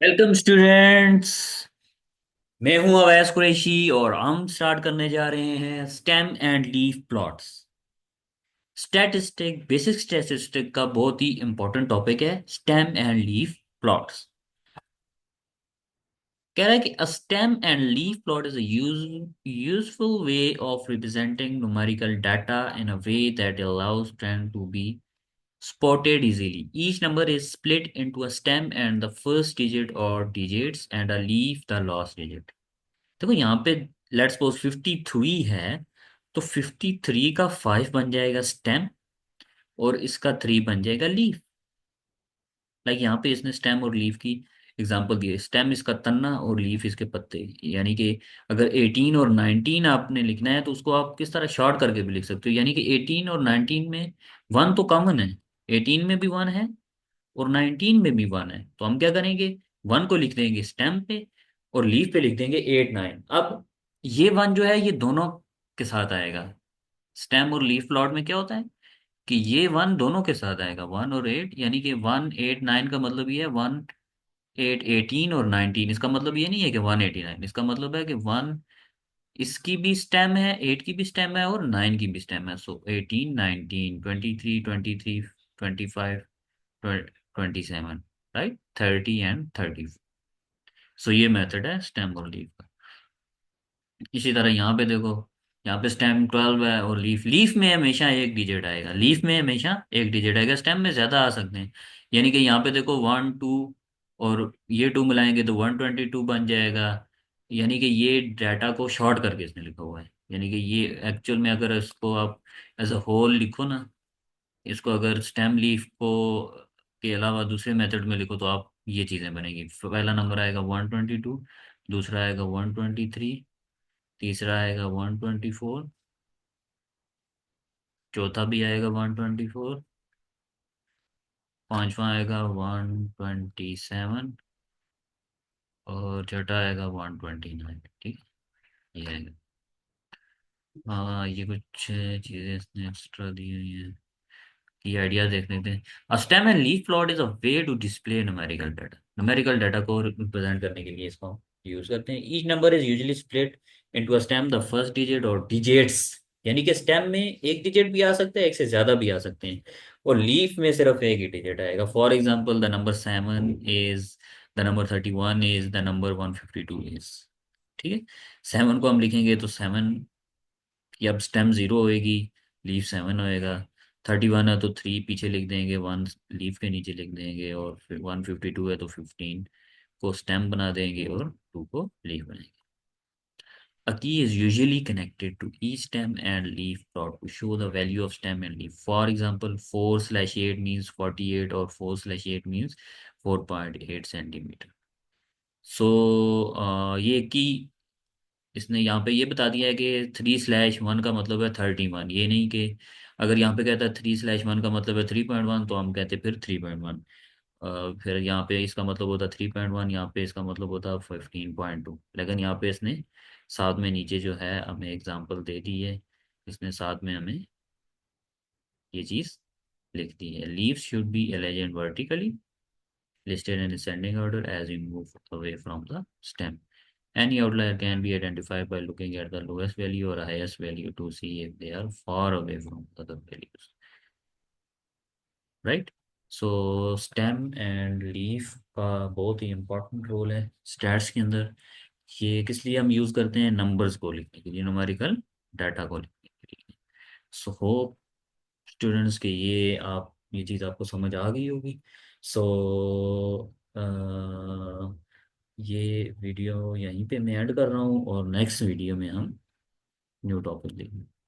Welcome students. मैं हूं अवैस कुरैशी और हम स्टार्ट करने जा रहे हैं stem and leaf plots. Statistic basic statistic का बहुत ही इंपॉर्टेंट टॉपिक है स्टेम एंड लीफ प्लॉट्स। कह रहा है कि a stem and leaf plot is a useful way of representing numerical data in a way that allows trend to be spotted easily. Each number is split into a stem and the first digit or digits and a leaf the last digit. देखो यहाँ पे let's suppose 53 है, तो 53 का 5 बन जाएगा stem और इसका 3 बन जाएगा लीफ। लाइक यहाँ पे इसने स्टेम और लीफ की एग्जांपल दी है। स्टेम इसका तन्ना और लीफ इसके पत्ते। यानी कि अगर 18 और 19 आपने लिखना है तो उसको आप किस तरह शॉर्ट करके भी लिख सकते हो। यानी कि 18 और 19 में वन तो कॉमन है, 18 में भी वन है और 19 में भी वन है, तो हम क्या करेंगे, वन को लिख देंगे स्टेम पे और लीफ पे लिख देंगे 8 9। अब ये वन जो है ये दोनों के साथ आएगा। स्टेम और लीफ प्लॉट में क्या होता है कि ये वन दोनों के साथ आएगा, 1 और 8। यानी कि 1 8 9 का मतलब ये है 1 8 18 और 19। इसका मतलब ये नहीं है कि 189, इसका मतलब है कि वन इसकी भी स्टेम है, 8 की भी स्टेम है और 9 की भी स्टेम है। सो 18 19 23 25 27, राइट, 30 एंड 30। सो ये मेथड है स्टेम और लीफ का। इसी तरह यहाँ पे देखो, यहाँ पे स्टेम 12 है और लीफ लीफ में हमेशा एक डिजिट आएगा, लीफ में हमेशा एक डिजिट आएगा, स्टेम में ज्यादा आ सकते हैं। यानी कि यहाँ पे देखो 1 2 और ये 2 मिलाएंगे तो 122 बन जाएगा। यानी कि ये डाटा को शॉर्ट करके इसने लिखा हुआ है। यानी कि ये एक्चुअल में अगर इसको आप एज अ होल लिखो ना, इसको अगर स्टेम लीफ को के अलावा दूसरे मेथड में लिखो तो आप ये चीज़ें बनेगी। पहला नंबर आएगा 122, दूसरा आएगा 123, तीसरा आएगा 124, चौथा भी आएगा 124, पांचवा आएगा 127 और छठा आएगा 129। ठीक है, ये आएगा। हाँ, ये कुछ चीज़ें इसने एक्स्ट्रा दी हुई हैं, ये आइडिया देख लेते हैं। A stem and leaf plot is a way to display numerical data। numerical data को रिप्रेजेंट करने के लिए इसको यूज करते हैं। each number is usually split into a stem, the first digit और digits। यानी कि स्टेम में एक डिजिट भी आ सकता है, एक से ज्यादा भी आ सकते हैं, और लीफ में सिर्फ एक ही डिजिट आएगा। For example the number 7 is, the number 31 is, the number 152 is. ठीक है, 7 को हम लिखेंगे तो 7 कि अब स्टेम 0 होएगी, लीफ 7 होएगा। 31 है तो 3 पीछे लिख देंगे, 1 लीफ के नीचे लिख देंगे, और फिर 152 है तो 15 को स्टेम बना देंगे और 2 को लीफ बनाएंगे। A key is usually connected to each stem and leaf plot to show the value of stem and leaf. For example, 4/8 means 48 or 4/8 means 4.8 centimeter. So ये की इसने यहाँ पे ये बता दिया है कि 3/1 का मतलब है 31। ये नहीं कि अगर यहाँ पे कहता है 3/1 का मतलब है 3.1 तो हम कहते फिर 3.1। फिर यहाँ पे इसका मतलब होता 3.1, यहाँ पे इसका मतलब होता 15.2। लेकिन यहाँ पे इसने साथ में नीचे जो है हमें एग्जांपल दे दी है, इसने साथ में हमें ये चीज़ लिख दी है। Leaves should be arranged vertically, listed in descending order as we move away from the stem. Any outlier can be identified by looking at the lowest value or highest value to see if they are far away from other values, right? So stem and leaf का बहुत ही important role है stats के अंदर। ये किस लिए हम use करते हैं, नंबर्स को लिखने के लिए, न्यूमेरिकल डाटा को लिखने के लिए। सो होप स्टूडेंट्स के ये चीज़ आपको समझ आ गई होगी। सो ये वीडियो यहीं पे मैं ऐड कर रहा हूँ और नेक्स्ट वीडियो में हम न्यू टॉपिक देखेंगे।